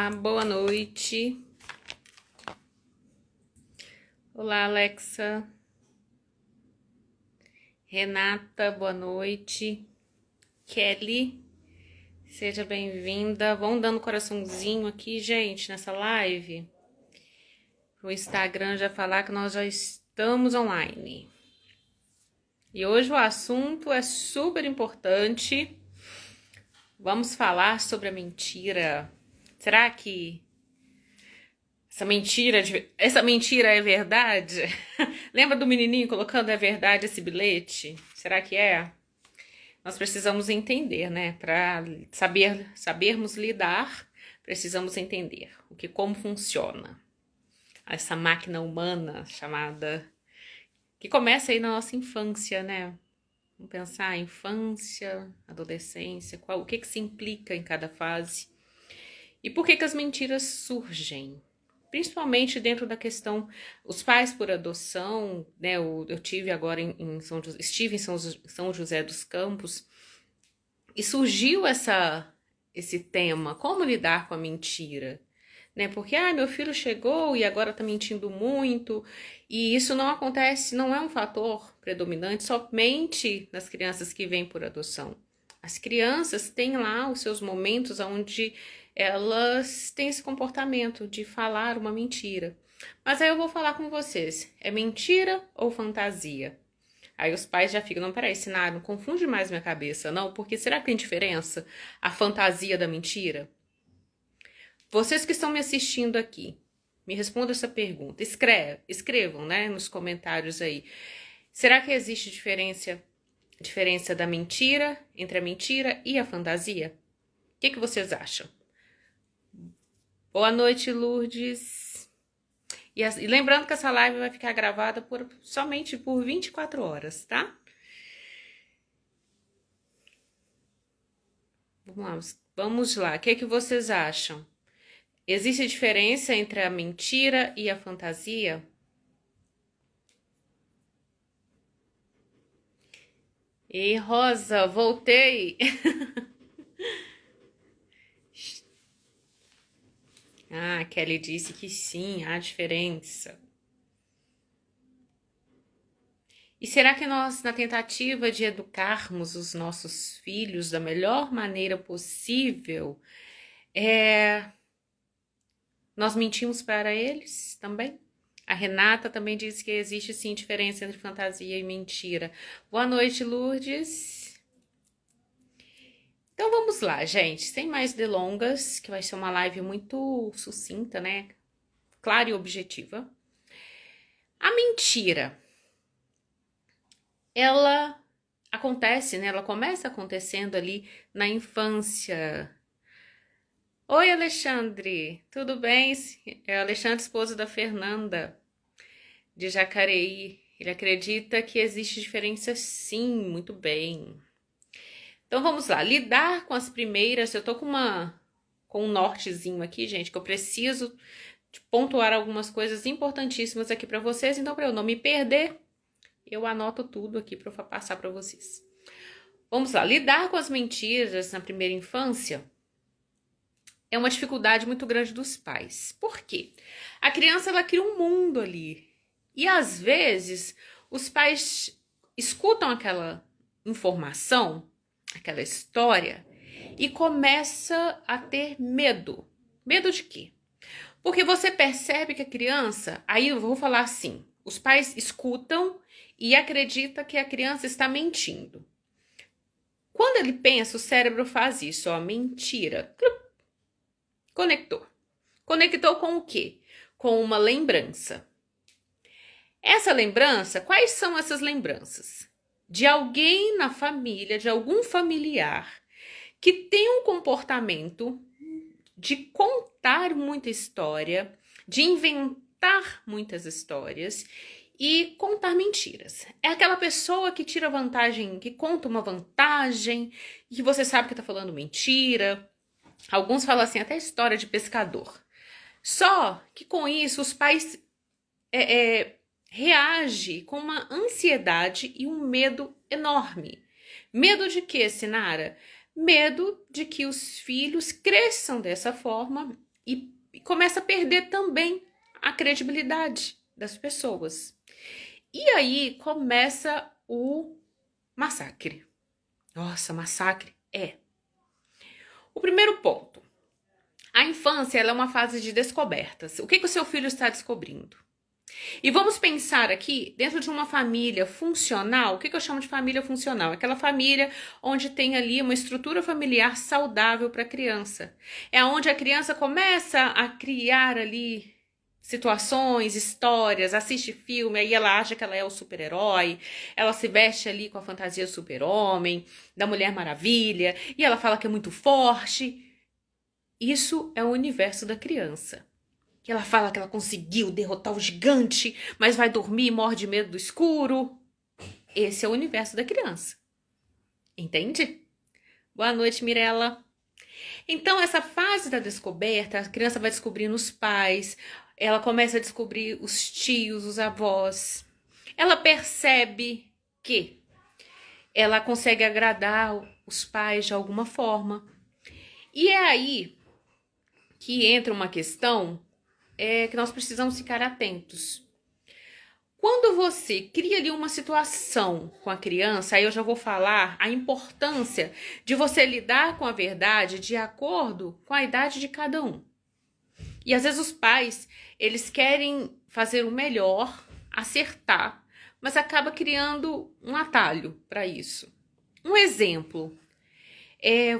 Olá, boa noite. Olá, Alexa. Renata, boa noite. Kelly, seja bem-vinda. Vão dando coraçãozinho aqui, gente, nessa live. O Instagram já falar que nós já estamos online. E hoje o assunto é super importante. Vamos falar sobre a mentira. Será que essa mentira é verdade? Lembra do menininho colocando é verdade esse bilhete? Será que é? Nós precisamos entender, né? Para sabermos lidar, precisamos entender como funciona essa máquina humana chamada que começa aí na nossa infância, né? Vamos pensar infância, adolescência, o que se implica em cada fase e por que as mentiras surgem. Principalmente dentro da questão, os pais por adoção, né? Eu tive agora estive em São José dos Campos e surgiu esse tema, como lidar com a mentira, né? Porque, meu filho chegou e agora tá mentindo muito, e isso não acontece, não é um fator predominante somente nas crianças que vêm por adoção. As crianças têm lá os seus momentos onde elas têm esse comportamento de falar uma mentira. Mas aí eu vou falar com vocês, é mentira ou fantasia? Aí os pais já ficam, não, peraí, Sinara, não confunde mais minha cabeça, não, porque será que tem diferença a fantasia da mentira? Vocês que estão me assistindo aqui, me respondam essa pergunta, escrevam, né, nos comentários aí. Será que existe diferença da mentira, entre a mentira e a fantasia? O que vocês acham? Boa noite, Lourdes. E lembrando que essa live vai ficar gravada somente por 24 horas, tá? Vamos lá. O que vocês acham? Existe diferença entre a mentira e a fantasia? E Rosa, voltei! A Kelly disse que sim, há diferença. E será que nós, na tentativa de educarmos os nossos filhos da melhor maneira possível, nós mentimos para eles também? A Renata também disse que existe sim diferença entre fantasia e mentira. Boa noite, Lourdes. Então vamos lá, gente, sem mais delongas, que vai ser uma live muito sucinta, né? Clara e objetiva. A mentira, ela acontece, né? Ela começa acontecendo ali na infância. Oi, Alexandre, tudo bem? É o Alexandre, esposo da Fernanda, de Jacareí. Ele acredita que existe diferença sim, muito bem. Então vamos lá, lidar com as primeiras, eu tô com um nortezinho aqui, gente, que eu preciso de pontuar algumas coisas importantíssimas aqui para vocês, então para eu não me perder, eu anoto tudo aqui para passar para vocês. Vamos lá, lidar com as mentiras na primeira infância é uma dificuldade muito grande dos pais. Por quê? A criança, ela cria um mundo ali. E às vezes os pais escutam aquela informação, aquela história, e começa a ter medo. Medo de quê? Porque você percebe que a criança, aí eu vou falar assim, os pais escutam e acreditam que a criança está mentindo. Quando ele pensa, o cérebro faz isso, mentira. Conectou. Conectou com o quê? Com uma lembrança. Essa lembrança, quais são essas lembranças? De alguém na família, de algum familiar que tem um comportamento de contar muita história, de inventar muitas histórias e contar mentiras. É aquela pessoa que tira vantagem, que conta uma vantagem, e que você sabe que tá falando mentira. Alguns falam assim, até história de pescador. Só que com isso os pais reagem com uma ansiedade e um medo enorme. Medo de quê, Sinara? Medo de que os filhos cresçam dessa forma e começa a perder também a credibilidade das pessoas. E aí começa o massacre. Nossa, massacre é. O primeiro ponto. A infância ela é uma fase de descobertas. O que o seu filho está descobrindo? E vamos pensar aqui, dentro de uma família funcional, o que eu chamo de família funcional? Aquela família onde tem ali uma estrutura familiar saudável para a criança. É onde a criança começa a criar ali situações, histórias, assiste filme, aí ela acha que ela é o super-herói, ela se veste ali com a fantasia super-homem, da Mulher Maravilha, e ela fala que é muito forte. Isso é o universo da criança. Que ela fala que ela conseguiu derrotar o gigante, mas vai dormir e morre de medo do escuro. Esse é o universo da criança. Entende? Boa noite, Mirella. Então, essa fase da descoberta, a criança vai descobrindo os pais, ela começa a descobrir os tios, os avós. Ela percebe que ela consegue agradar os pais de alguma forma. E é aí que entra uma questão que nós precisamos ficar atentos. Quando você cria ali uma situação com a criança, aí eu já vou falar a importância de você lidar com a verdade de acordo com a idade de cada um. E às vezes os pais, eles querem fazer o melhor, acertar, mas acaba criando um atalho para isso. Um exemplo,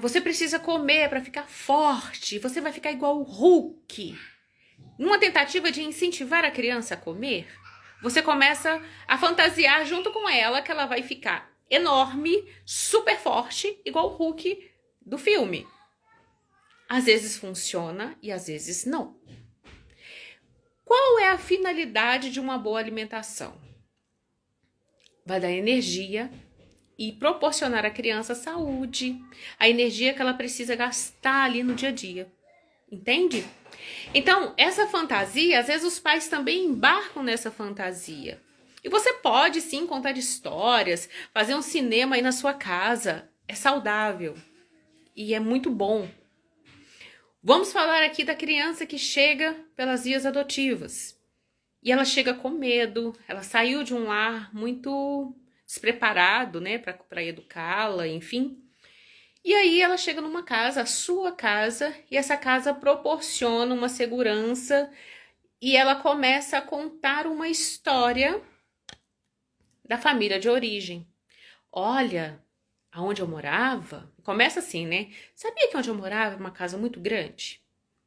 você precisa comer para ficar forte, você vai ficar igual o Hulk. Numa tentativa de incentivar a criança a comer, você começa a fantasiar junto com ela que ela vai ficar enorme, super forte, igual o Hulk do filme. Às vezes funciona e às vezes não. Qual é a finalidade de uma boa alimentação? Vai dar energia e proporcionar à criança saúde, a energia que ela precisa gastar ali no dia a dia. Entende? Então, essa fantasia, às vezes os pais também embarcam nessa fantasia. E você pode sim contar histórias, fazer um cinema aí na sua casa. É saudável e é muito bom. Vamos falar aqui da criança que chega pelas vias adotivas. E ela chega com medo, ela saiu de um lar muito despreparado, né, para educá-la, enfim. E aí ela chega numa casa, a sua casa, e essa casa proporciona uma segurança e ela começa a contar uma história da família de origem. Olha, aonde eu morava, começa assim, né? Sabia que onde eu morava era uma casa muito grande?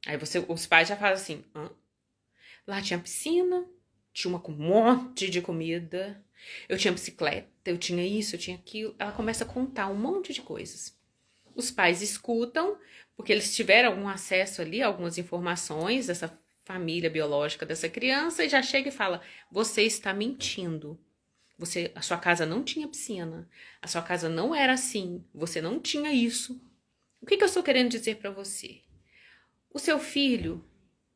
Aí os pais já falam assim, hã? Lá tinha piscina, tinha um monte de comida, eu tinha bicicleta, eu tinha isso, eu tinha aquilo. Ela começa a contar um monte de coisas. Os pais escutam, porque eles tiveram algum acesso ali, algumas informações dessa família biológica dessa criança e já chega e fala, você está mentindo. A sua casa não tinha piscina, a sua casa não era assim, você não tinha isso. O que eu estou querendo dizer para você? O seu filho,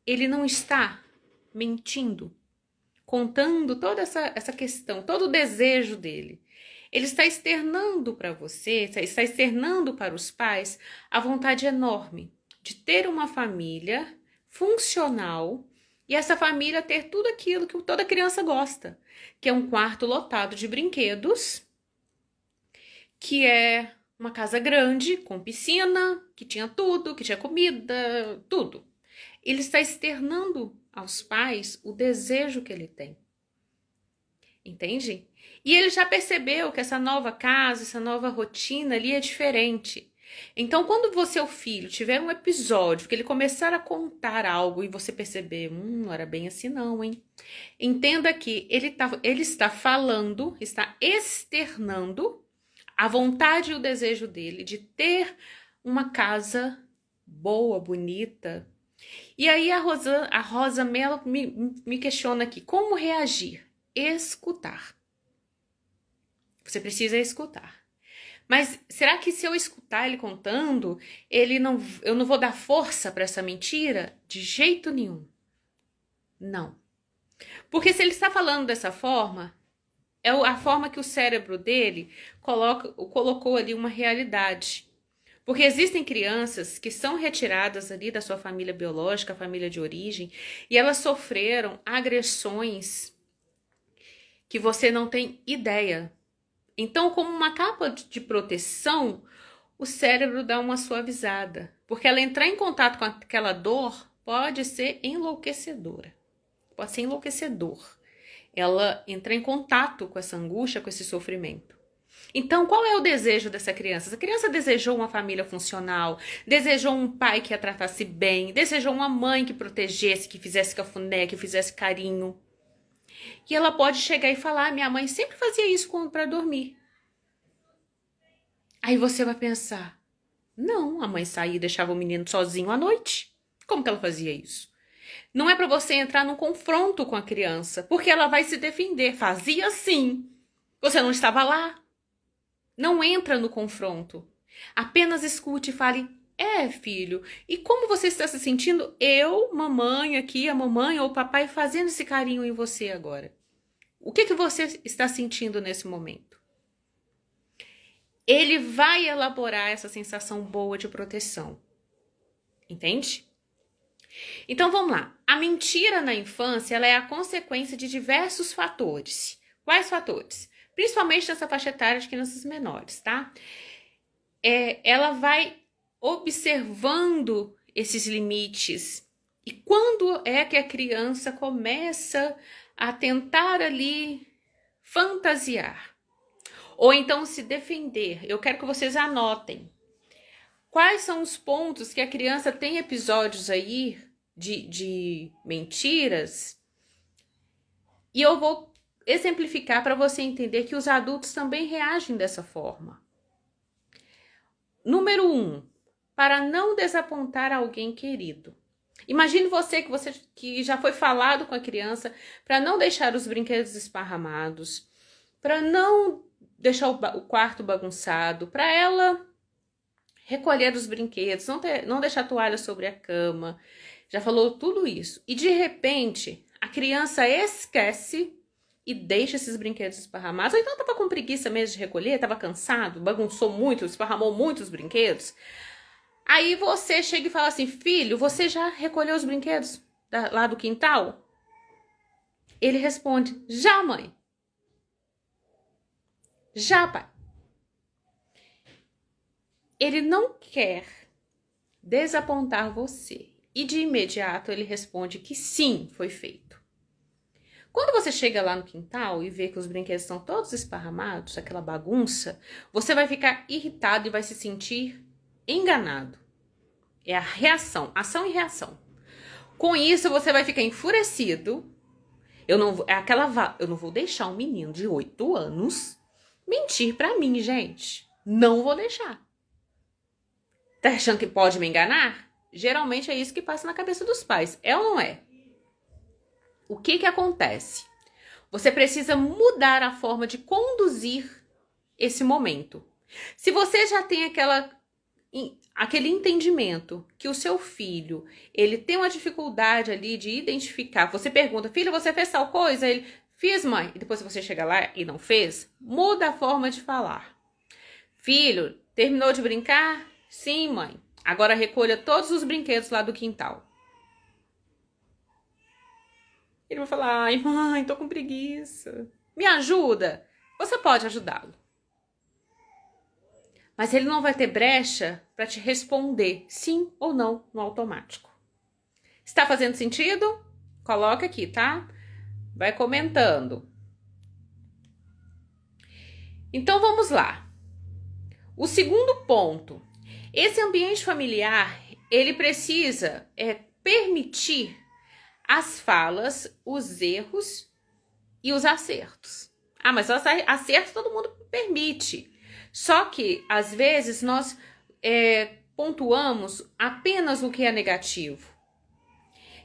ele não está mentindo, contando toda essa questão, todo o desejo dele. Ele está externando para você, está externando para os pais a vontade enorme de ter uma família funcional e essa família ter tudo aquilo que toda criança gosta, que é um quarto lotado de brinquedos, que é uma casa grande, com piscina, que tinha tudo, que tinha comida, tudo. Ele está externando aos pais o desejo que ele tem. Entende? E ele já percebeu que essa nova casa, essa nova rotina ali é diferente. Então, quando seu filho tiver um episódio que ele começar a contar algo e você perceber, não era bem assim não, hein? Entenda que ele está falando, está externando a vontade e o desejo dele de ter uma casa boa, bonita. E aí a Rosa Mello me questiona aqui, como reagir? Escutar. Você precisa escutar. Mas será que se eu escutar ele contando, eu não vou dar força para essa mentira? De jeito nenhum. Não. Porque se ele está falando dessa forma, é a forma que o cérebro dele colocou ali uma realidade. Porque existem crianças que são retiradas ali da sua família biológica, família de origem, e elas sofreram agressões que você não tem ideia. Então, como uma capa de proteção, o cérebro dá uma suavizada. Porque ela entrar em contato com aquela dor pode ser enlouquecedora. Pode ser enlouquecedor. Ela entra em contato com essa angústia, com esse sofrimento. Então, qual é o desejo dessa criança? Essa criança desejou uma família funcional, desejou um pai que a tratasse bem, desejou uma mãe que protegesse, que fizesse cafuné, que fizesse carinho. E ela pode chegar e falar, minha mãe sempre fazia isso para dormir. Aí você vai pensar, não, a mãe saía e deixava o menino sozinho à noite. Como que ela fazia isso? Não é para você entrar num confronto com a criança, porque ela vai se defender. Fazia sim. Você não estava lá. Não entra no confronto. Apenas escute e fale, filho, e como você está se sentindo? Eu, mamãe aqui, a mamãe ou o papai fazendo esse carinho em você agora. O que você está sentindo nesse momento? Ele vai elaborar essa sensação boa de proteção. Entende? Então vamos lá. A mentira na infância ela é a consequência de diversos fatores. Quais fatores? Principalmente nessa faixa etária de crianças menores, tá? Ela vai observando esses limites. E quando é que a criança começa a tentar ali fantasiar? Ou então se defender? Eu quero que vocês anotem. Quais são os pontos que a criança tem episódios aí de mentiras? E eu vou exemplificar para você entender que os adultos também reagem dessa forma. Número 1, para não desapontar alguém querido. Imagine você que já foi falado com a criança para não deixar os brinquedos esparramados, para não deixar o quarto bagunçado, para ela recolher os brinquedos, não deixar a toalha sobre a cama. Já falou tudo isso. E de repente, a criança esquece e deixa esses brinquedos esparramados. Ou então estava com preguiça mesmo de recolher, estava cansado, bagunçou muito, esparramou muito os brinquedos. Aí você chega e fala assim, filho, você já recolheu os brinquedos lá do quintal? Ele responde, já, mãe. Já, pai. Ele não quer desapontar você. E de imediato ele responde que sim, foi feito. Quando você chega lá no quintal e vê que os brinquedos estão todos esparramados, aquela bagunça, você vai ficar irritado e vai se sentir enganado. É a reação, ação e reação. Com isso, você vai ficar enfurecido. Eu não vou deixar um menino de 8 anos mentir pra mim, gente. Não vou deixar. Tá achando que pode me enganar? Geralmente é isso que passa na cabeça dos pais. É ou não é? O que acontece? Você precisa mudar a forma de conduzir esse momento. Se você já tem aquele entendimento que o seu filho, ele tem uma dificuldade ali de identificar. Você pergunta, filho, você fez tal coisa? Ele, fiz, mãe. E depois você chega lá e não fez, muda a forma de falar. Filho, terminou de brincar? Sim, mãe. Agora recolha todos os brinquedos lá do quintal. Ele vai falar, ai, mãe, tô com preguiça. Me ajuda? Você pode ajudá-lo. Mas ele não vai ter brecha para te responder sim ou não no automático. Está fazendo sentido? Coloca aqui, tá? Vai comentando. Então vamos lá. O segundo ponto. Esse ambiente familiar, ele precisa permitir as falas, os erros e os acertos. Ah, mas acerto todo mundo permite. Só que, às vezes, nós pontuamos apenas o que é negativo.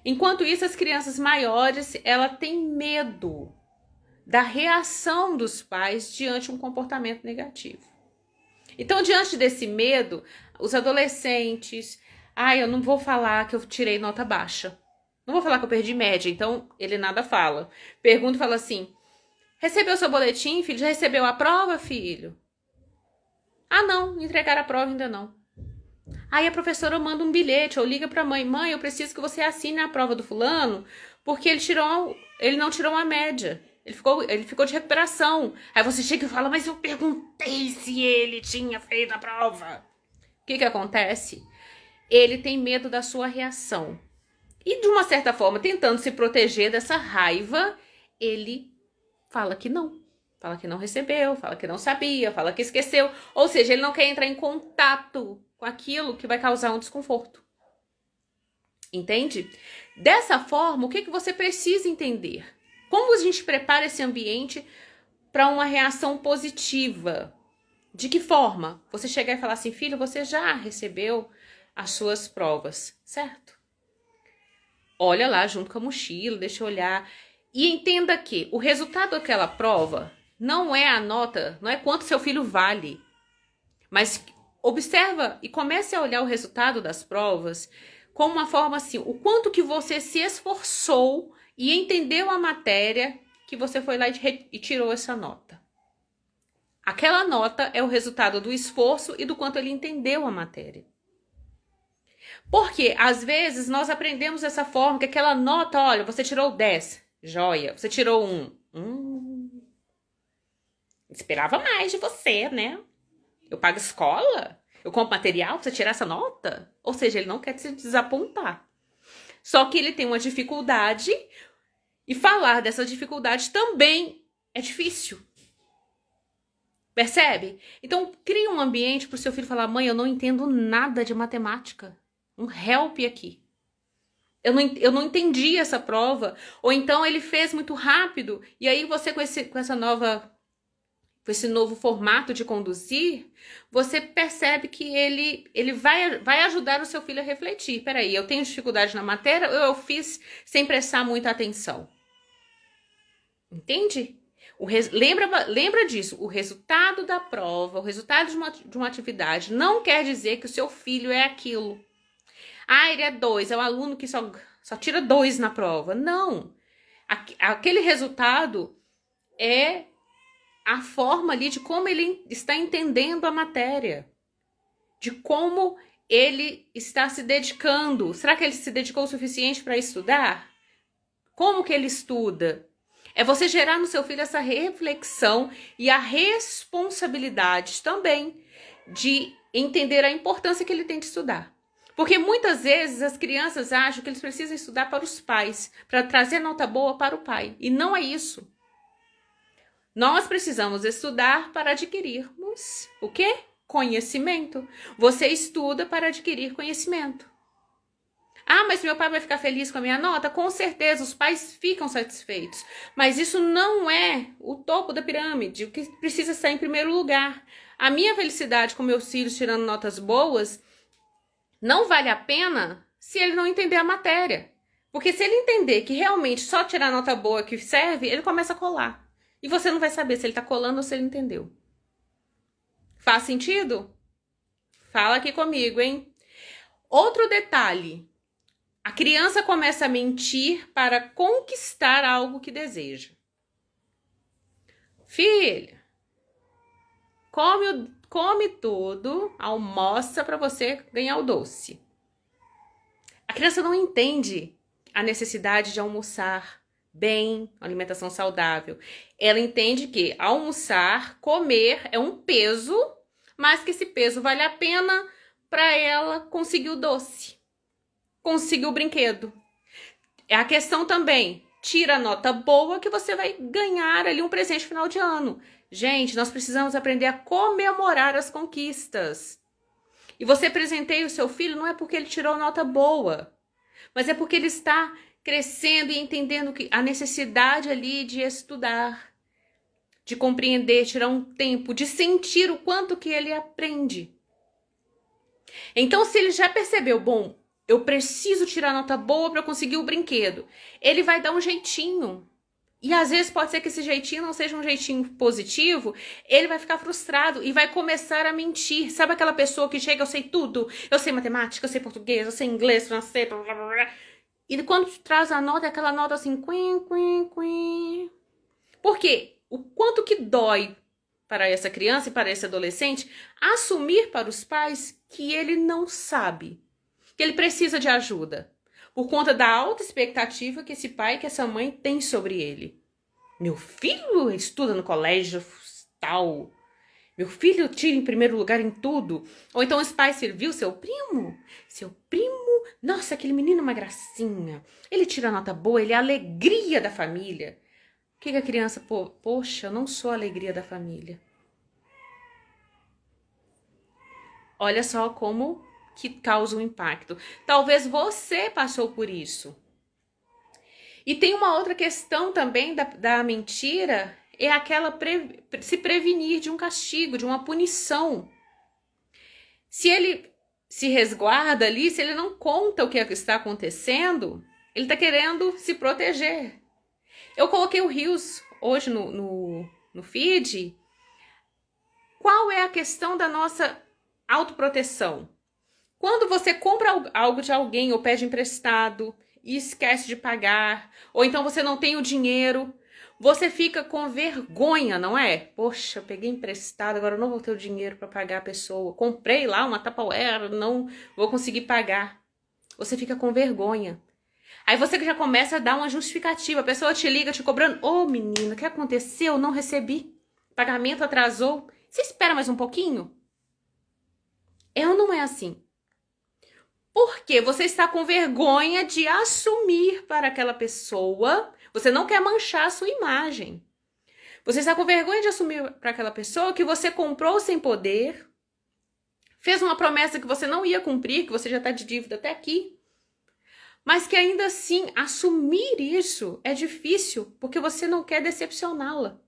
Enquanto isso, as crianças maiores, ela tem medo da reação dos pais diante de um comportamento negativo. Então, diante desse medo, os adolescentes, eu não vou falar que eu tirei nota baixa. Não vou falar que eu perdi média, então ele nada fala. Pergunta e fala assim, recebeu seu boletim, filho? Já recebeu a prova, filho? Ah, não, entregaram a prova ainda não. Aí a professora manda um bilhete ou liga para a mãe: mãe, eu preciso que você assine a prova do fulano, porque ele não tirou uma média. Ele ficou de recuperação. Aí você chega e fala: mas eu perguntei se ele tinha feito a prova. O que acontece? Ele tem medo da sua reação. E de uma certa forma, tentando se proteger dessa raiva, ele fala que não. Fala que não recebeu, fala que não sabia, fala que esqueceu. Ou seja, ele não quer entrar em contato com aquilo que vai causar um desconforto. Entende? Dessa forma, o que você precisa entender? Como a gente prepara esse ambiente para uma reação positiva? De que forma? Você chegar e falar assim: filho, você já recebeu as suas provas, certo? Olha lá junto com a mochila, deixa eu olhar. E entenda que o resultado daquela prova não é a nota, não é quanto seu filho vale. Mas observa e comece a olhar o resultado das provas como uma forma assim: o quanto que você se esforçou e entendeu a matéria que você foi lá e tirou essa nota. Aquela nota é o resultado do esforço e do quanto ele entendeu a matéria. Porque, às vezes, nós aprendemos dessa forma, que aquela nota, olha, você tirou 10, joia. Você tirou 1. Esperava mais de você, né? Eu pago escola? Eu compro material pra você tirar essa nota? Ou seja, ele não quer se desapontar. Só que ele tem uma dificuldade, e falar dessa dificuldade também é difícil. Percebe? Então, cria um ambiente pro seu filho falar: mãe, eu não entendo nada de matemática. Um help aqui. Eu não entendi essa prova. Ou então ele fez muito rápido. E aí você com esse novo formato de conduzir, você percebe que ele vai ajudar o seu filho a refletir. Peraí, eu tenho dificuldade na matéria ou eu fiz sem prestar muita atenção? Entende? Lembra disso. O resultado da prova, o resultado de uma atividade não quer dizer que o seu filho é aquilo. Ah, ele é 2, é o aluno que só tira 2 na prova. Não. Aquele resultado é a forma ali de como ele está entendendo a matéria. De como ele está se dedicando. Será que ele se dedicou o suficiente para estudar? Como que ele estuda? É você gerar no seu filho essa reflexão e a responsabilidade também de entender a importância que ele tem de estudar. Porque muitas vezes as crianças acham que eles precisam estudar para os pais, para trazer nota boa para o pai. E não é isso. Nós precisamos estudar para adquirirmos o quê? Conhecimento. Você estuda para adquirir conhecimento. Ah, mas meu pai vai ficar feliz com a minha nota? Com certeza, os pais ficam satisfeitos. Mas isso não é o topo da pirâmide, o que precisa estar em primeiro lugar. A minha felicidade com meus filhos tirando notas boas não vale a pena se ele não entender a matéria. Porque se ele entender que realmente só tirar nota boa que serve, ele começa a colar. E você não vai saber se ele está colando ou se ele entendeu. Faz sentido? Fala aqui comigo, hein? Outro detalhe. A criança começa a mentir para conquistar algo que deseja. Filha, come tudo, almoça para você ganhar o doce. A criança não entende a necessidade de almoçar bem, alimentação saudável. Ela entende que almoçar, comer é um peso, mas que esse peso vale a pena para ela conseguir o doce, conseguir o brinquedo. É a questão também, tira a nota boa que você vai ganhar ali um presente final de ano. Gente, nós precisamos aprender a comemorar as conquistas. E você presenteia o seu filho não é porque ele tirou nota boa, mas é porque ele está crescendo e entendendo que a necessidade ali de estudar, de compreender, tirar um tempo, de sentir o quanto que ele aprende. Então, se ele já percebeu, bom, eu preciso tirar nota boa para conseguir o brinquedo, ele vai dar um jeitinho. E às vezes pode ser que esse jeitinho não seja um jeitinho positivo, ele vai ficar frustrado e vai começar a mentir. Sabe aquela pessoa que chega, eu sei tudo, eu sei matemática, eu sei português, eu sei inglês, francês, blá, blá, blá. E quando traz a nota, é aquela nota assim, quim, quim, quim. Por quê? O quanto que dói para essa criança e para esse adolescente assumir para os pais que ele não sabe, que ele precisa de ajuda, por conta da alta expectativa que esse pai, que essa mãe tem sobre ele. Meu filho estuda no colégio tal. Meu filho tira em primeiro lugar em tudo. Ou então os pais viu seu primo? Seu primo, nossa, aquele menino é uma gracinha. Ele tira nota boa, ele é a alegria da família. O que a criança, poxa, eu não sou a alegria da família. Olha só como que causa um impacto. Talvez você passou por isso. E tem uma outra questão também da mentira, é aquela se prevenir de um castigo, de uma punição. Se ele se resguarda ali, se ele não conta o que está acontecendo, ele está querendo se proteger. Eu coloquei o Rios hoje no feed. Qual é a questão da nossa autoproteção? Quando você compra algo de alguém ou pede emprestado e esquece de pagar, ou então você não tem o dinheiro, você fica com vergonha, não é? Poxa, eu peguei emprestado, agora eu não vou ter o dinheiro para pagar a pessoa. Comprei lá uma Tupperware, não vou conseguir pagar. Você fica com vergonha. Aí você já começa a dar uma justificativa. A pessoa te liga te cobrando. Ô, menina, o que aconteceu? Não recebi. Pagamento atrasou. Você espera mais um pouquinho? É ou não é assim? Porque você está com vergonha de assumir para aquela pessoa. Você não quer manchar a sua imagem. Você está com vergonha de assumir para aquela pessoa que você comprou sem poder, fez uma promessa que você não ia cumprir, que você já está de dívida até aqui, mas que ainda assim assumir isso é difícil porque você não quer decepcioná-la.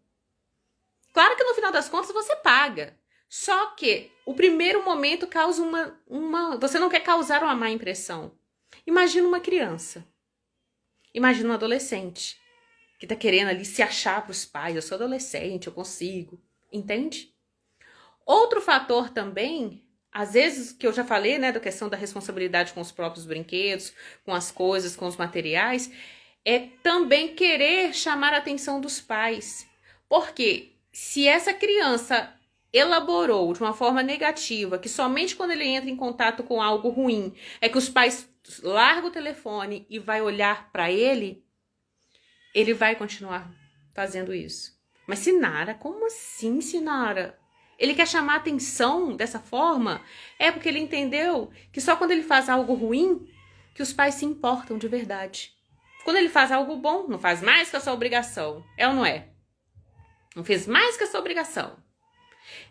Claro que no final das contas você paga. Só que o primeiro momento causa você não quer causar uma má impressão. Imagina uma criança. Imagina um adolescente que tá querendo ali se achar pros pais. Eu sou adolescente, eu consigo. Entende? Outro fator também, às vezes que eu já falei, né, da questão da responsabilidade com os próprios brinquedos, com as coisas, com os materiais, é também querer chamar a atenção dos pais. Porque se essa criança elaborou de uma forma negativa, que somente quando ele entra em contato com algo ruim, é que os pais largam o telefone e vai olhar para ele vai continuar fazendo isso. Mas Sinara, como assim, Sinara? Ele quer chamar atenção dessa forma? É porque ele entendeu que só quando ele faz algo ruim que os pais se importam de verdade. Quando ele faz algo bom, não faz mais que a sua obrigação. É ou não é? Não fez mais que a sua obrigação.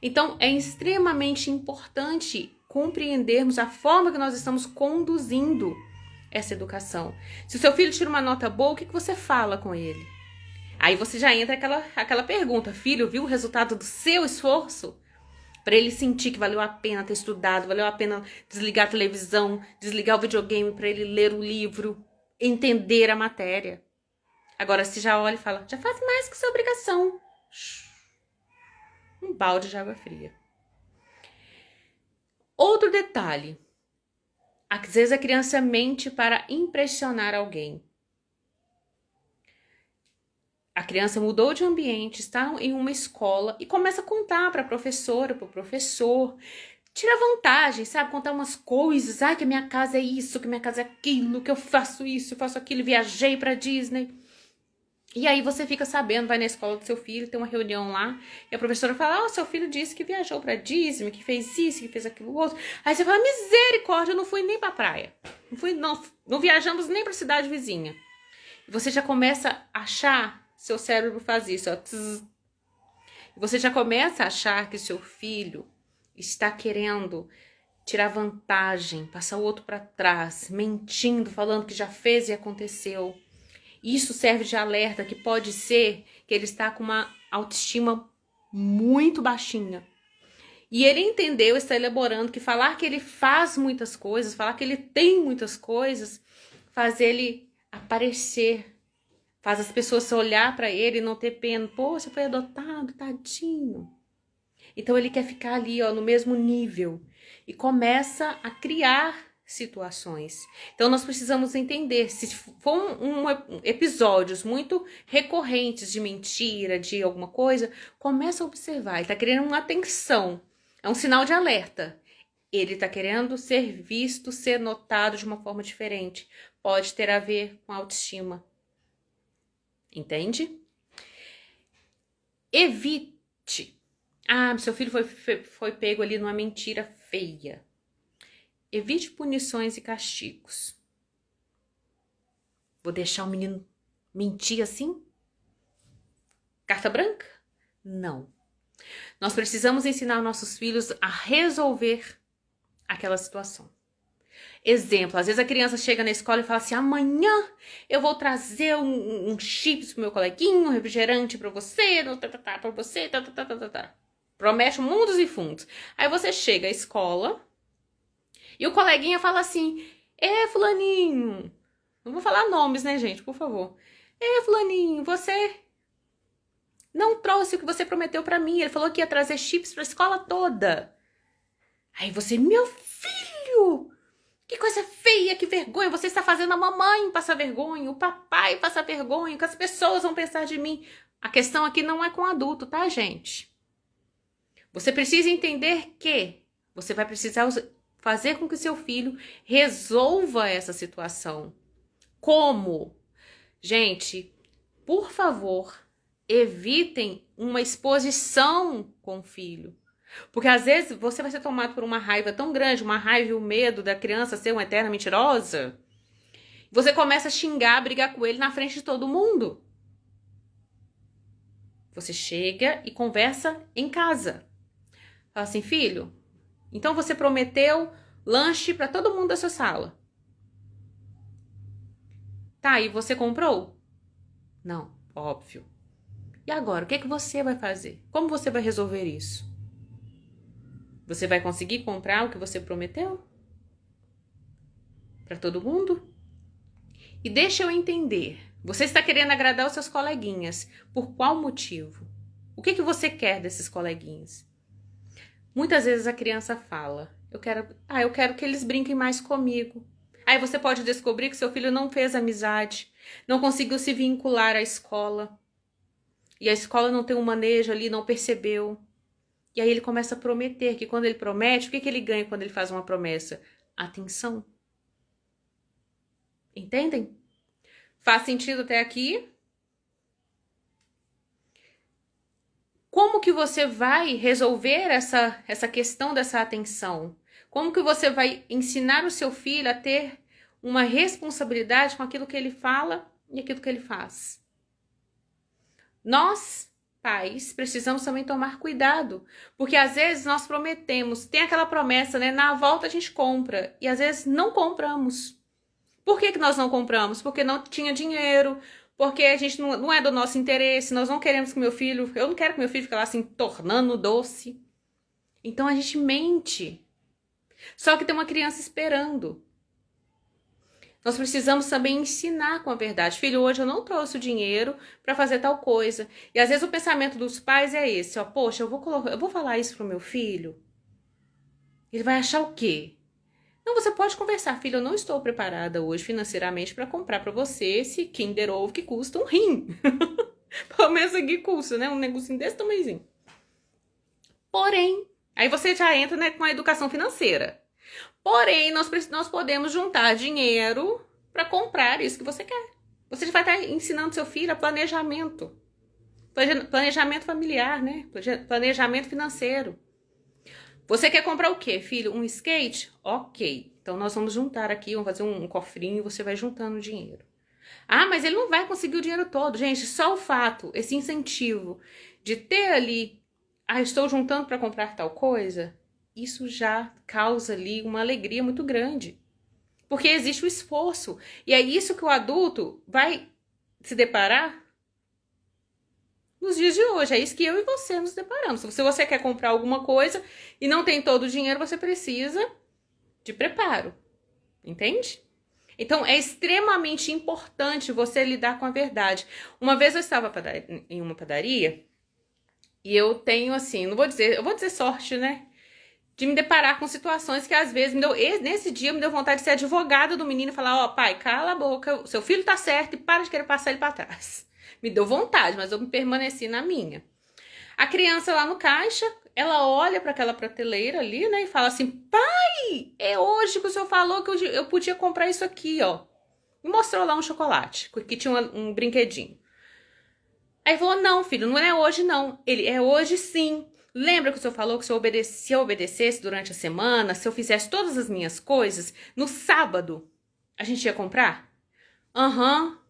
Então, é extremamente importante compreendermos a forma que nós estamos conduzindo essa educação. Se o seu filho tira uma nota boa, o que você fala com ele? Aí você já entra aquela pergunta: filho, viu o resultado do seu esforço? Para ele sentir que valeu a pena ter estudado, valeu a pena desligar a televisão, desligar o videogame para ele ler o livro, entender a matéria. Agora, se já olha e fala, já faz mais que sua obrigação. Um balde de água fria. Outro detalhe. Às vezes a criança mente para impressionar alguém. A criança mudou de ambiente, está em uma escola e começa a contar para a professora, para o professor. Tira vantagem, sabe? Contar umas coisas. Ai, que a minha casa é isso, que a minha casa é aquilo, que eu faço isso, eu faço aquilo, viajei para Disney. E aí você fica sabendo, vai na escola do seu filho, tem uma reunião lá, e a professora fala, seu filho disse que viajou pra Disney, que fez isso, que fez aquilo outro. Aí você fala, misericórdia, eu não fui nem pra praia. Não viajamos nem pra cidade vizinha. E você já começa a achar, seu cérebro faz isso, ó. Tz. E você já começa a achar que seu filho está querendo tirar vantagem, passar o outro pra trás, mentindo, falando que já fez e aconteceu. Isso serve de alerta que pode ser que ele está com uma autoestima muito baixinha. E ele entendeu, está elaborando que falar que ele faz muitas coisas, falar que ele tem muitas coisas, faz ele aparecer, faz as pessoas olhar para ele e não ter pena. Pô, você foi adotado, tadinho. Então ele quer ficar ali, ó, no mesmo nível e começa a criar situações. Então, nós precisamos entender, se for episódios muito recorrentes de mentira, de alguma coisa, começa a observar, ele tá querendo uma atenção, é um sinal de alerta. Ele tá querendo ser visto, ser notado de uma forma diferente. Pode ter a ver com autoestima. Entende? Evite. Ah, seu filho foi pego ali numa mentira feia. Evite punições e castigos. Vou deixar o menino mentir assim? Carta branca? Não. Nós precisamos ensinar nossos filhos a resolver aquela situação. Exemplo, às vezes a criança chega na escola e fala assim, amanhã eu vou trazer um chips pro meu coleguinha, um refrigerante pra você, pra você, promete mundos e fundos. Aí você chega à escola e o coleguinha fala assim, fulaninho, não vou falar nomes, né, gente, por favor. Fulaninho, você não trouxe o que você prometeu pra mim, ele falou que ia trazer chips pra escola toda. Aí você, meu filho, que coisa feia, que vergonha, você está fazendo a mamãe passar vergonha, o papai passar vergonha, o que as pessoas vão pensar de mim. A questão aqui não é com adulto, tá, gente? Você precisa entender que você vai precisar fazer com que seu filho resolva essa situação. Como? Gente, por favor, evitem uma exposição com o filho. Porque às vezes você vai ser tomado por uma raiva tão grande, uma raiva e o medo da criança ser uma eterna mentirosa. Você começa a xingar, brigar com ele na frente de todo mundo. Você chega e conversa em casa. Fala assim, filho, então você prometeu lanche para todo mundo da sua sala. Tá, e você comprou? Não, óbvio. E agora, o que é que você vai fazer? Como você vai resolver isso? Você vai conseguir comprar o que você prometeu? Para todo mundo? E deixa eu entender. Você está querendo agradar os seus coleguinhas. Por qual motivo? O que você quer desses coleguinhas? Muitas vezes a criança fala, eu quero que eles brinquem mais comigo. Aí você pode descobrir que seu filho não fez amizade, não conseguiu se vincular à escola. E a escola não tem um manejo ali, não percebeu. E aí ele começa a prometer, que quando ele promete, o que ele ganha quando ele faz uma promessa? Atenção. Entendem? Faz sentido até aqui? Como que você vai resolver essa questão dessa atenção? Como que você vai ensinar o seu filho a ter uma responsabilidade com aquilo que ele fala e aquilo que ele faz? Nós, pais, precisamos também tomar cuidado, porque às vezes nós prometemos, tem aquela promessa, né? Na volta a gente compra e às vezes não compramos. Por que nós não compramos? Porque não tinha dinheiro, porque a gente não é do nosso interesse, nós não queremos que eu não quero que meu filho fique lá assim, tornando doce. Então a gente mente. Só que tem uma criança esperando. Nós precisamos também ensinar com a verdade. Filho, hoje eu não trouxe o dinheiro para fazer tal coisa. E às vezes o pensamento dos pais é esse, ó, poxa, eu vou falar isso pro meu filho. Ele vai achar o quê? Não, você pode conversar, filho, eu não estou preparada hoje financeiramente para comprar para você esse Kinder Ovo que custa um rim. Pelo menos aqui custa, né? Um negocinho desse tamanhozinho. Porém, aí você já entra, né, com a educação financeira. Porém, nós podemos juntar dinheiro para comprar isso que você quer. Você vai estar ensinando seu filho a planejamento. Planejamento familiar, né? Planejamento financeiro. Você quer comprar o quê, filho? Um skate? Ok. Então, nós vamos juntar aqui, vamos fazer um cofrinho e você vai juntando o dinheiro. Ah, mas ele não vai conseguir o dinheiro todo. Gente, só o fato, esse incentivo de ter ali, estou juntando para comprar tal coisa, isso já causa ali uma alegria muito grande. Porque existe o esforço. E é isso que o adulto vai se deparar nos dias de hoje. É isso que eu e você nos deparamos. Se você quer comprar alguma coisa e não tem todo o dinheiro, você precisa de preparo. Entende? Então, é extremamente importante você lidar com a verdade. Uma vez eu estava em uma padaria e eu tenho assim, eu vou dizer sorte, né? de me deparar com situações que às vezes nesse dia me deu vontade de ser advogada do menino e falar, ó, pai, cala a boca, o seu filho tá certo e para de querer passar ele pra trás. Me deu vontade, mas eu permaneci na minha. A criança lá no caixa, ela olha para aquela prateleira ali, né, e fala assim, pai, é hoje que o senhor falou que eu podia comprar isso aqui, ó. E mostrou lá um chocolate, que tinha um brinquedinho. Aí falou, não, filho, não é hoje não. Ele, é hoje sim. Lembra que o senhor falou que se eu obedecesse durante a semana, se eu fizesse todas as minhas coisas, no sábado, a gente ia comprar? Aham.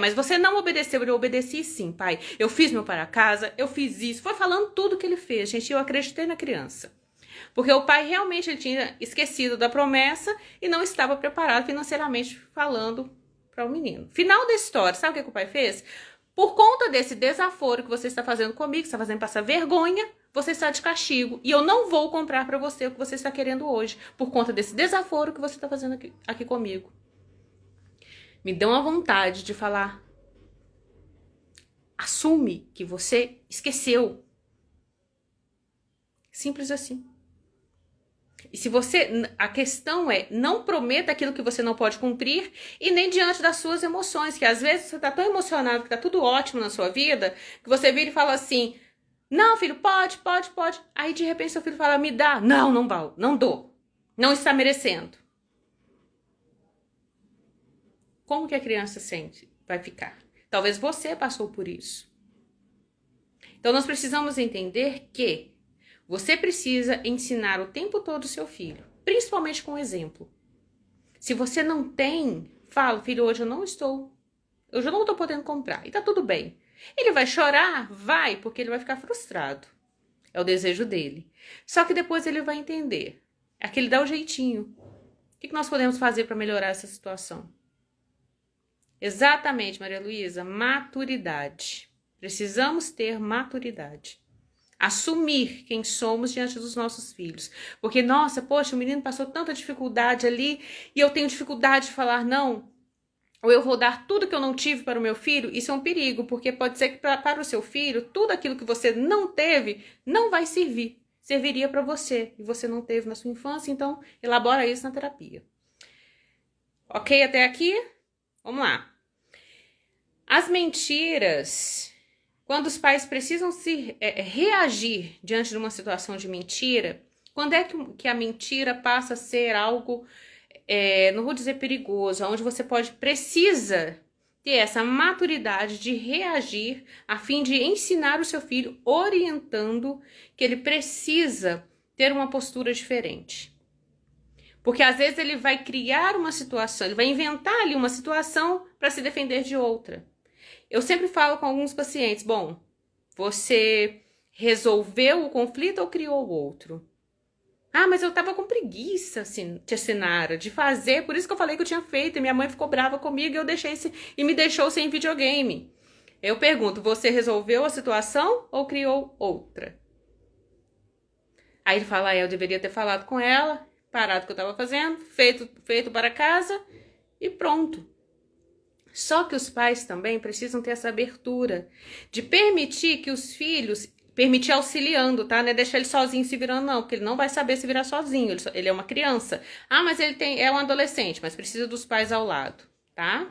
Mas você não obedeceu, eu obedeci sim, pai. Eu fiz meu para casa, eu fiz isso. Foi falando tudo que ele fez, gente, eu acreditei na criança. Porque o pai realmente ele tinha esquecido da promessa e não estava preparado financeiramente falando para o menino. Final da história, sabe o que o pai fez? Por conta desse desaforo que você está fazendo comigo, que está fazendo passar vergonha, você está de castigo. E eu não vou comprar para você o que você está querendo hoje, por conta desse desaforo que você está fazendo aqui comigo. Me deu uma vontade de falar. Assume que você esqueceu. Simples assim. E se você, a questão é, não prometa aquilo que você não pode cumprir e nem diante das suas emoções, que às vezes você tá tão emocionado, que tá tudo ótimo na sua vida, que você vira e fala assim, não, filho, pode. Aí de repente seu filho fala, me dá. Não dou. Não está merecendo. Como que a criança sente? Vai ficar. Talvez você passou por isso. Então nós precisamos entender que você precisa ensinar o tempo todo o seu filho, principalmente com exemplo. Se você não tem, fala, filho, hoje eu não estou podendo comprar. E tá tudo bem. Ele vai chorar? Vai, porque ele vai ficar frustrado. É o desejo dele. Só que depois ele vai entender. É que ele dá o jeitinho. O que nós podemos fazer para melhorar essa situação? Exatamente, Maria Luísa, maturidade. Precisamos ter maturidade. Assumir quem somos diante dos nossos filhos. Porque, nossa, poxa, o menino passou tanta dificuldade ali e eu tenho dificuldade de falar não. Ou eu vou dar tudo que eu não tive para o meu filho. Isso é um perigo, porque pode ser que para o seu filho, tudo aquilo que você não teve não vai servir. Serviria para você e você não teve na sua infância, então elabora isso na terapia. Ok até aqui? Vamos lá. As mentiras... Quando os pais precisam reagir diante de uma situação de mentira, quando é que a mentira passa a ser algo, não vou dizer perigoso, onde você precisa ter essa maturidade de reagir a fim de ensinar o seu filho, orientando que ele precisa ter uma postura diferente. Porque às vezes ele vai criar uma situação, ele vai inventar ali uma situação para se defender de outra. Eu sempre falo com alguns pacientes, bom, você resolveu o conflito ou criou outro? Ah, mas eu tava com preguiça, assim, tia Sinara, de fazer, por isso que eu falei que eu tinha feito, e minha mãe ficou brava comigo e me deixou sem videogame. Eu pergunto, você resolveu a situação ou criou outra? Aí ele fala, eu deveria ter falado com ela, parado o que eu tava fazendo, feito para casa e pronto. Só que os pais também precisam ter essa abertura de permitir que os filhos, permitir auxiliando, tá? Não é deixar ele sozinho se virando, não, porque ele não vai saber se virar sozinho, ele é uma criança. Ah, mas é um adolescente, mas precisa dos pais ao lado, tá?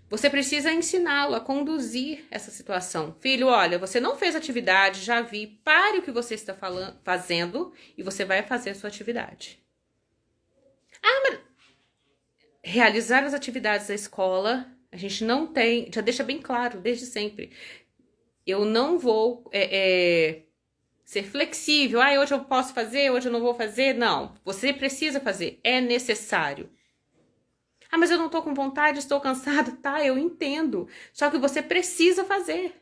Você precisa ensiná-lo a conduzir essa situação. Filho, olha, você não fez atividade, já vi, pare o que você está fazendo e você vai fazer a sua atividade. Ah, mas... Realizar as atividades da escola, a gente não tem, já deixa bem claro, desde sempre. Eu não vou ser flexível. Ah, hoje eu posso fazer, hoje eu não vou fazer. Não, você precisa fazer, é necessário. Ah, mas eu não tô com vontade, estou cansado. Tá, eu entendo. Só que você precisa fazer.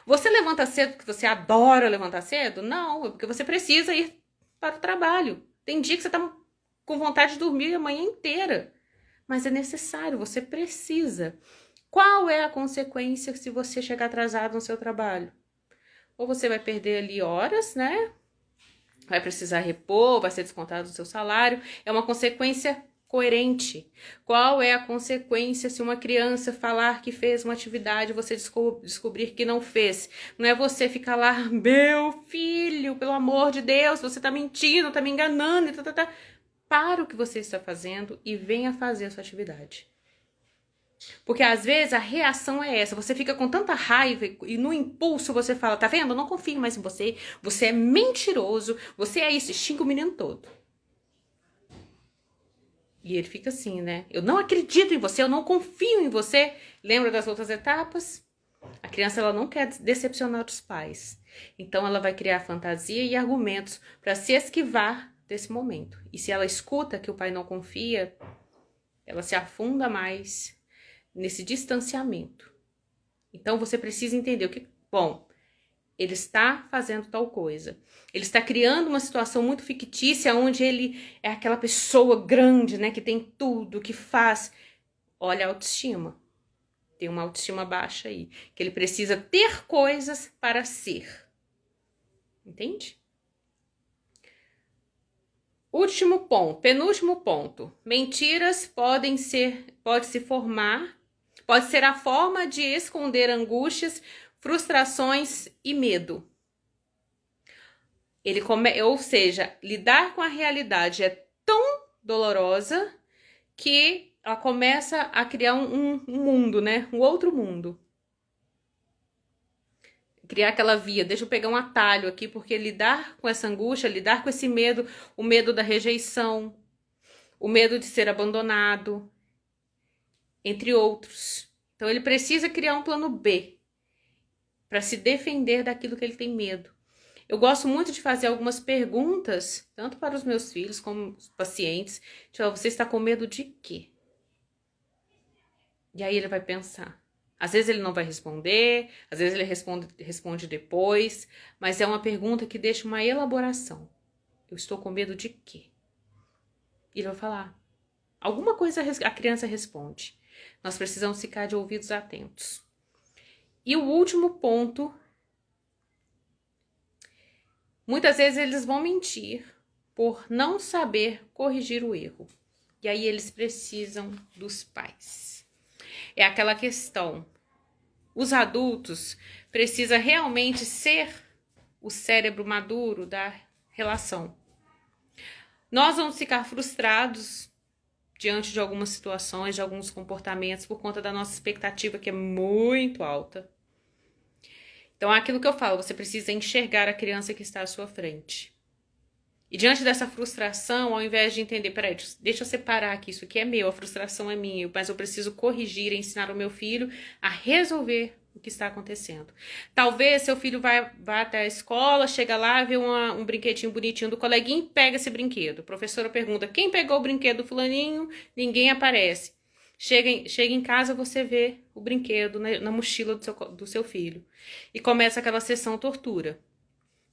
Você levanta cedo porque você adora levantar cedo? Não, é porque você precisa ir para o trabalho. Tem dia que você tá com vontade de dormir a manhã inteira. Mas é necessário, você precisa. Qual é a consequência se você chegar atrasado no seu trabalho? Ou você vai perder ali horas, né? Vai precisar repor, vai ser descontado do seu salário. É uma consequência coerente. Qual é a consequência se uma criança falar que fez uma atividade e você descobrir que não fez? Não é você ficar lá, meu filho, pelo amor de Deus, você tá mentindo, tá me enganando, Para o que você está fazendo e venha fazer a sua atividade. Porque às vezes a reação é essa, você fica com tanta raiva e no impulso você fala, tá vendo? Eu não confio mais em você, você é mentiroso, você é isso, xinga o menino todo. E ele fica assim, né? Eu não acredito em você, eu não confio em você. Lembra das outras etapas? A criança ela não quer decepcionar os pais. Então ela vai criar fantasia e argumentos para se esquivar desse momento. E se ela escuta que o pai não confia, ela se afunda mais nesse distanciamento. Então você precisa entender o que, bom, ele está fazendo tal coisa. Ele está criando uma situação muito fictícia onde ele é aquela pessoa grande, né, que tem tudo, que faz. Olha a autoestima. Tem uma autoestima baixa aí, que ele precisa ter coisas para ser. Entende? Último ponto, penúltimo ponto. Mentiras pode se formar, pode ser a forma de esconder angústias, frustrações e medo. Ou seja, lidar com a realidade é tão dolorosa que ela começa a criar um mundo, né? Um outro mundo. Criar aquela via. Deixa eu pegar um atalho aqui, porque lidar com essa angústia, lidar com esse medo, o medo da rejeição, o medo de ser abandonado, entre outros. Então ele precisa criar um plano B para se defender daquilo que ele tem medo. Eu gosto muito de fazer algumas perguntas, tanto para os meus filhos como os pacientes. Tipo, você está com medo de quê? E aí ele vai pensar. Às vezes ele não vai responder, às vezes ele responde depois, mas é uma pergunta que deixa uma elaboração. Eu estou com medo de quê? E ele vai falar. Alguma coisa a criança responde. Nós precisamos ficar de ouvidos atentos. E o último ponto, muitas vezes eles vão mentir por não saber corrigir o erro. E aí eles precisam dos pais. É aquela questão. Os adultos precisam realmente ser o cérebro maduro da relação. Nós vamos ficar frustrados diante de algumas situações, de alguns comportamentos, por conta da nossa expectativa, que é muito alta. Então, é aquilo que eu falo, você precisa enxergar a criança que está à sua frente. E diante dessa frustração, ao invés de entender, peraí, deixa eu separar aqui, isso aqui é meu, a frustração é minha, mas eu preciso corrigir e ensinar o meu filho a resolver o que está acontecendo. Talvez seu filho vá até a escola, chega lá, vê um brinquedinho bonitinho do coleguinho, pega esse brinquedo. A professora pergunta, quem pegou o brinquedo do fulaninho? Ninguém aparece. Chega em casa, você vê o brinquedo na mochila do seu filho. E começa aquela sessão tortura.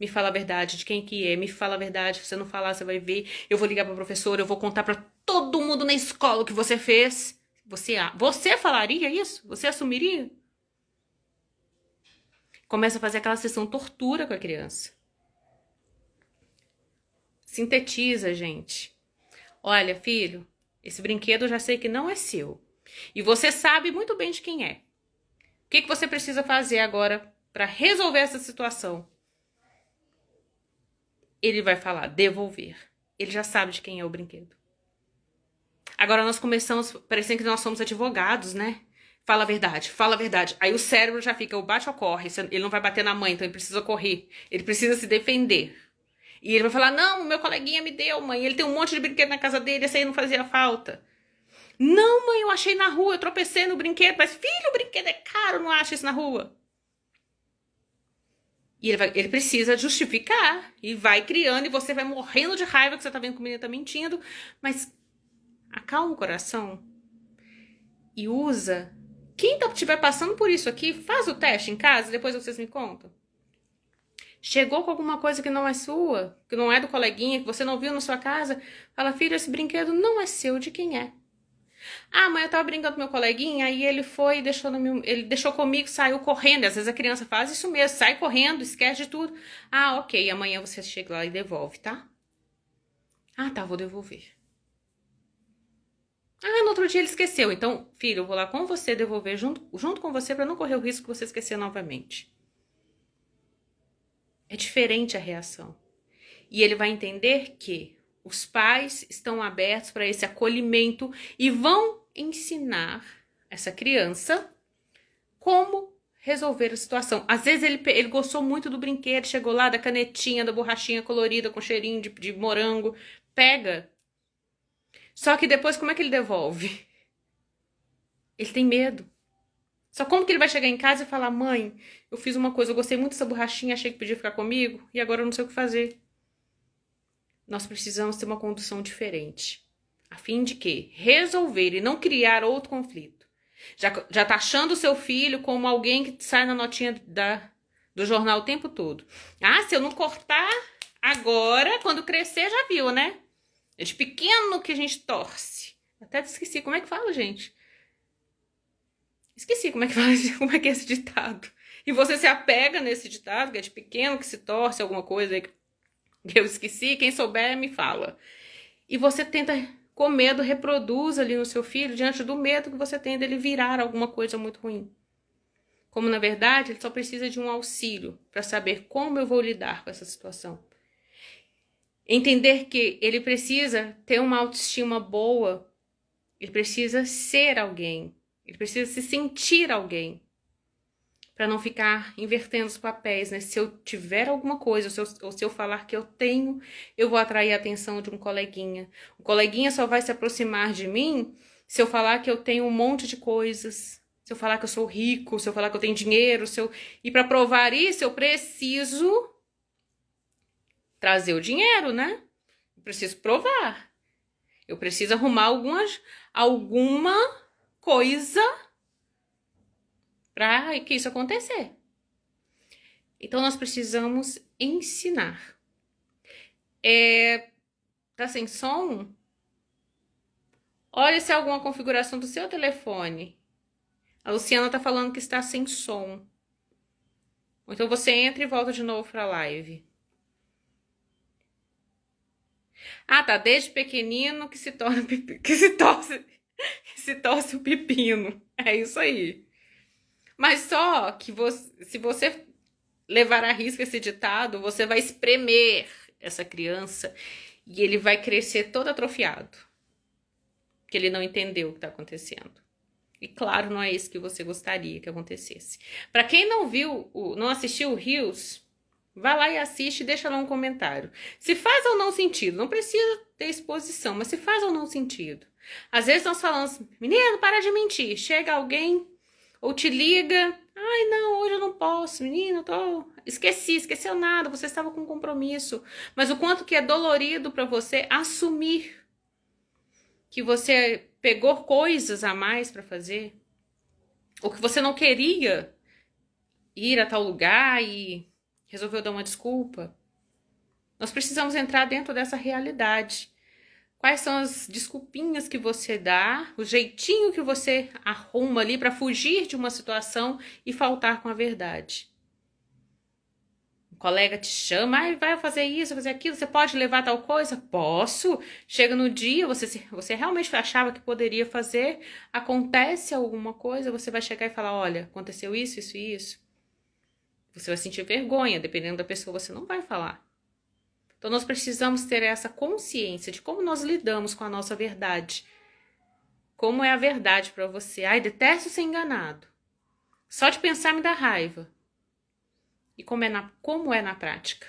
Me fala a verdade de quem que é, me fala a verdade, se você não falar, você vai ver. Eu vou ligar pra professora, eu vou contar pra todo mundo na escola o que você fez. Você falaria isso? Você assumiria? Começa a fazer aquela sessão tortura com a criança. Sintetiza, gente. Olha, filho, esse brinquedo eu já sei que não é seu. E você sabe muito bem de quem é. O que você precisa fazer agora para resolver essa situação? Ele vai falar, devolver. Ele já sabe de quem é o brinquedo. Agora nós começamos, parecendo que nós somos advogados, né? Fala a verdade, fala a verdade. Aí o cérebro já fica, o bate ou corre. Ele não vai bater na mãe, então ele precisa correr. Ele precisa se defender. E ele vai falar, não, meu coleguinha me deu, mãe. Ele tem um monte de brinquedo na casa dele, esse aí não fazia falta. Não, mãe, eu achei na rua, eu tropecei no brinquedo. Mas, filho, o brinquedo é caro, não acha isso na rua. E ele precisa justificar. E vai criando, e você vai morrendo de raiva que você tá vendo que o menino tá mentindo. Mas acalma o coração. E usa. Quem estiver passando por isso aqui, faz o teste em casa, depois vocês me contam. Chegou com alguma coisa que não é sua, que não é do coleguinha, que você não viu na sua casa, fala, filho, esse brinquedo não é seu, de quem é? Ah, mãe, eu tava brincando com meu coleguinha, aí ele foi e ele deixou comigo, saiu correndo. Às vezes a criança faz isso mesmo, sai correndo, esquece de tudo. Ah, ok, amanhã você chega lá e devolve, tá? Ah, tá, vou devolver. Ah, no outro dia ele esqueceu. Então, filho, eu vou lá com você devolver junto com você para não correr o risco de você esquecer novamente. É diferente a reação. E ele vai entender que os pais estão abertos para esse acolhimento e vão ensinar essa criança como resolver a situação. Às vezes ele gostou muito do brinquedo, chegou lá da canetinha, da borrachinha colorida com cheirinho de morango. Pega. Só que depois como é que ele devolve? Ele tem medo. Só como que ele vai chegar em casa e falar: mãe, eu fiz uma coisa, eu gostei muito dessa borrachinha, achei que podia ficar comigo e agora eu não sei o que fazer. Nós precisamos ter uma condução diferente, a fim de que resolver e não criar outro conflito. Já tá achando o seu filho como alguém que sai na notinha do jornal o tempo todo. Ah, se eu não cortar agora, quando crescer já viu, né? É de pequeno que a gente torce. Até esqueci como é que fala, gente. Esqueci como é que fala, como é que é esse ditado. E você se apega nesse ditado, que é de pequeno que se torce alguma coisa aí que eu esqueci, quem souber me fala. E você tenta, com medo, reproduz ali no seu filho, diante do medo que você tem dele virar alguma coisa muito ruim. Como, na verdade, ele só precisa de um auxílio para saber como eu vou lidar com essa situação. Entender que ele precisa ter uma autoestima boa, ele precisa ser alguém, ele precisa se sentir alguém. Para não ficar invertendo os papéis, né? Se eu tiver alguma coisa, ou se eu falar que eu tenho, eu vou atrair a atenção de um coleguinha. O coleguinha só vai se aproximar de mim se eu falar que eu tenho um monte de coisas, se eu falar que eu sou rico, se eu falar que eu tenho dinheiro, e para provar isso eu preciso trazer o dinheiro, né? Eu preciso provar. Eu preciso arrumar alguma coisa para que isso acontecer. Então, nós precisamos ensinar. Tá sem som? Olha se é alguma configuração do seu telefone. A Luciana tá falando que está sem som. Então, você entra e volta de novo para a live. Ah, tá. Desde pequenino que se torna que se torce o pepino. É isso aí. Mas só que se você levar a risco esse ditado, você vai espremer essa criança e ele vai crescer todo atrofiado. Porque ele não entendeu o que está acontecendo. E claro, não é isso que você gostaria que acontecesse. Para quem não viu, não assistiu o Rios, vai lá e assiste e deixa lá um comentário. Se faz ou não sentido, não precisa ter exposição, mas se faz ou não sentido. Às vezes nós falamos: menino, para de mentir. Chega alguém ou te liga: ai, não, hoje eu não posso, menino, esqueceu nada, você estava com um compromisso. Mas o quanto que é dolorido para você assumir que você pegou coisas a mais para fazer, ou que você não queria ir a tal lugar e resolveu dar uma desculpa. Nós precisamos entrar dentro dessa realidade. Quais são as desculpinhas que você dá, o jeitinho que você arruma ali para fugir de uma situação e faltar com a verdade? O colega te chama: ah, vai fazer isso, fazer aquilo, você pode levar tal coisa? Posso. Chega no dia, você realmente achava que poderia fazer, acontece alguma coisa, você vai chegar e falar: olha, aconteceu isso, isso e isso. Você vai sentir vergonha, dependendo da pessoa, você não vai falar. Então, nós precisamos ter essa consciência de como nós lidamos com a nossa verdade. Como é a verdade para você? Ai, detesto ser enganado. Só de pensar me dá raiva. E como é na prática?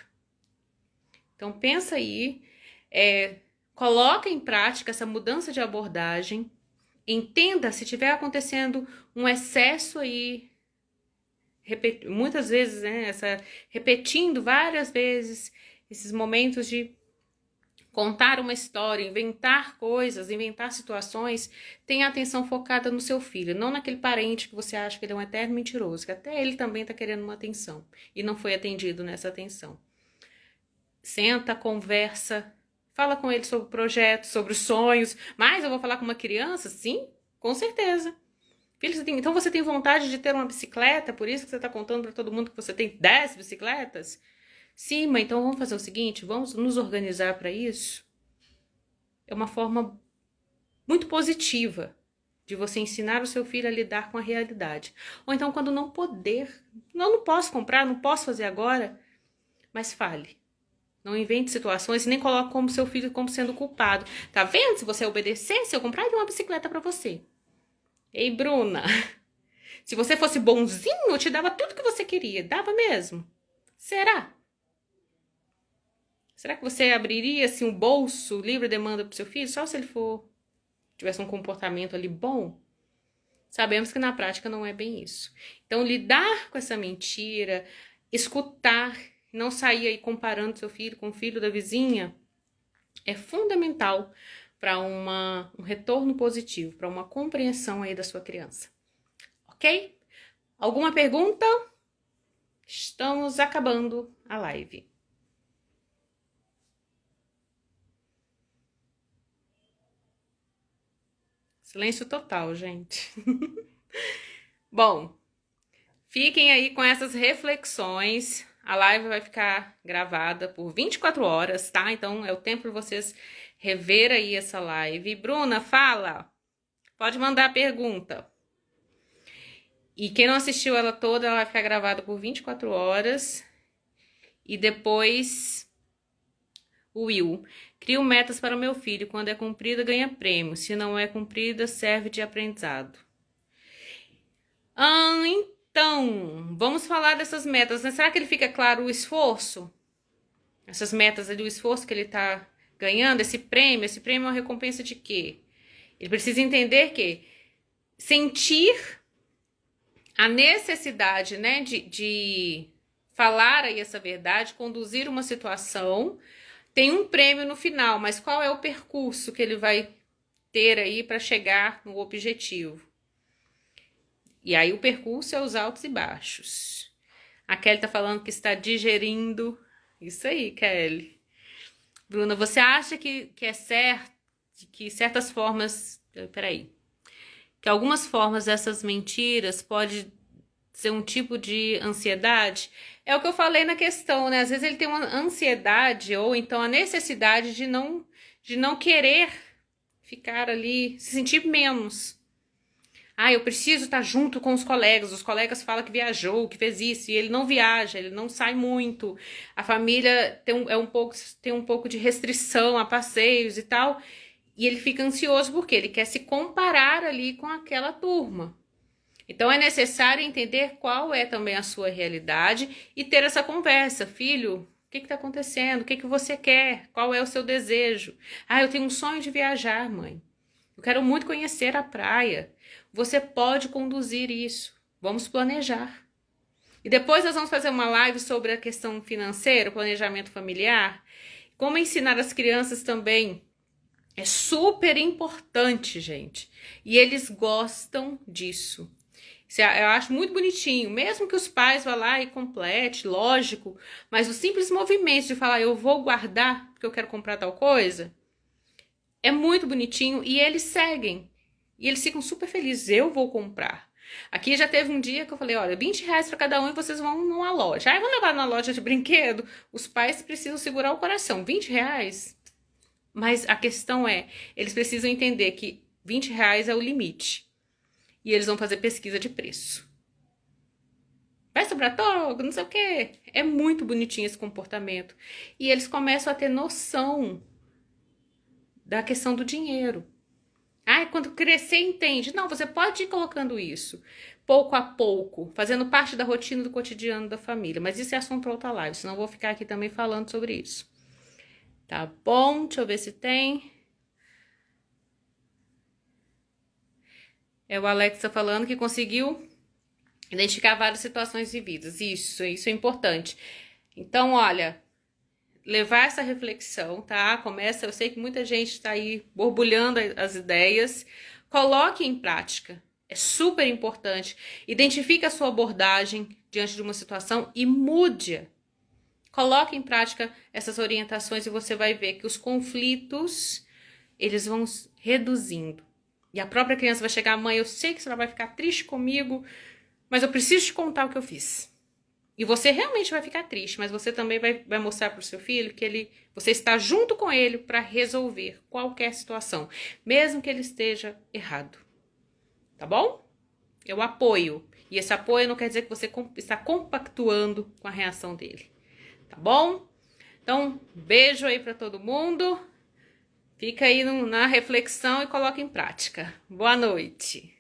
Então, pensa aí, coloca em prática essa mudança de abordagem. Entenda se estiver acontecendo um excesso aí, muitas vezes, né, repetindo várias vezes esses momentos de contar uma história, inventar coisas, inventar situações. Tenha a atenção focada no seu filho, não naquele parente que você acha que ele é um eterno mentiroso, que até ele também está querendo uma atenção e não foi atendido nessa atenção. Senta, conversa, fala com ele sobre projetos, sobre os sonhos. Mas eu vou falar com uma criança? Sim, com certeza. Filho, então você tem vontade de ter uma bicicleta, por isso que você está contando para todo mundo que você tem 10 bicicletas? Sim, mãe, então vamos fazer o seguinte, vamos nos organizar para isso? É uma forma muito positiva de você ensinar o seu filho a lidar com a realidade. Ou então quando não poder, não posso comprar, não posso fazer agora, mas fale. Não invente situações e nem coloque como seu filho como sendo culpado. Tá vendo? Se você obedecesse, eu compraria uma bicicleta para você. Ei, Bruna, se você fosse bonzinho, eu te dava tudo que você queria. Dava mesmo? Será? Será que você abriria assim um bolso livre demanda para seu filho só se ele tivesse um comportamento ali bom? Sabemos que na prática não é bem isso. Então, lidar com essa mentira, escutar, não sair aí comparando seu filho com o filho da vizinha, é fundamental para um retorno positivo, para uma compreensão aí da sua criança. Ok? Alguma pergunta? Estamos acabando a live. Silêncio total, gente. Bom, fiquem aí com essas reflexões. A live vai ficar gravada por 24 horas, tá? Então é o tempo para vocês rever aí essa live. Bruna, fala. Pode mandar a pergunta. E quem não assistiu ela toda, ela vai ficar gravada por 24 horas. E depois, o Will. Crio metas para o meu filho. Quando é cumprida, ganha prêmio. Se não é cumprida, serve de aprendizado. Então, vamos falar dessas metas, né? Será que ele fica claro o esforço? Essas metas ali, o esforço que ele tá ganhando, esse prêmio é uma recompensa de quê? Ele precisa entender que sentir a necessidade, né, de falar aí essa verdade, conduzir uma situação, tem um prêmio no final, mas qual é o percurso que ele vai ter aí para chegar no objetivo? E aí o percurso é os altos e baixos. A Kelly tá falando que está digerindo. Isso aí, Kelly. Bruna, você acha que é certo, que certas formas... Peraí. Que algumas formas dessas mentiras pode ser um tipo de ansiedade? É o que eu falei na questão, né? Às vezes ele tem uma ansiedade ou então a necessidade de não querer ficar ali, se sentir menos. Eu preciso estar junto com os colegas falam que viajou, que fez isso, e ele não viaja, ele não sai muito, a família tem um pouco de restrição a passeios e tal, e ele fica ansioso porque ele quer se comparar ali com aquela turma. Então é necessário entender qual é também a sua realidade e ter essa conversa. Filho, o que está acontecendo? O que você quer? Qual é o seu desejo? Eu tenho um sonho de viajar, mãe. Eu quero muito conhecer a praia. Você pode conduzir isso. Vamos planejar. E depois nós vamos fazer uma live sobre a questão financeira, planejamento familiar. Como ensinar as crianças também. É super importante, gente. E eles gostam disso. Eu acho muito bonitinho, mesmo que os pais vá lá e complete, lógico, mas o simples movimento de falar, eu vou guardar porque eu quero comprar tal coisa, é muito bonitinho e eles seguem. E eles ficam super felizes, eu vou comprar. Aqui já teve um dia que eu falei, olha, R$20 para cada um e vocês vão numa loja. Vão levar na loja de brinquedo? Os pais precisam segurar o coração, R$20? Mas a questão é, eles precisam entender que R$20 é o limite. E eles vão fazer pesquisa de preço. Vai sobrar togo, não sei o quê. É muito bonitinho esse comportamento. E eles começam a ter noção da questão do dinheiro. Quando crescer, entende. Não, você pode ir colocando isso, pouco a pouco, fazendo parte da rotina do cotidiano da família. Mas isso é assunto para outra live, senão eu vou ficar aqui também falando sobre isso. Tá bom? Deixa eu ver se tem. O Alex tá falando que conseguiu identificar várias situações vividas. Isso é importante. Então, olha, levar essa reflexão, tá? Eu sei que muita gente tá aí borbulhando as ideias. Coloque em prática. É super importante. Identifique a sua abordagem diante de uma situação e mude. Coloque em prática essas orientações e você vai ver que os conflitos, eles vão reduzindo. E a própria criança vai chegar, mãe, eu sei que você vai ficar triste comigo, mas eu preciso te contar o que eu fiz. E você realmente vai ficar triste, mas você também vai mostrar para o seu filho que você está junto com ele para resolver qualquer situação, mesmo que ele esteja errado. Tá bom? Eu apoio. E esse apoio não quer dizer que você está compactuando com a reação dele. Tá bom? Então, beijo aí para todo mundo. Fica aí na reflexão e coloca em prática. Boa noite.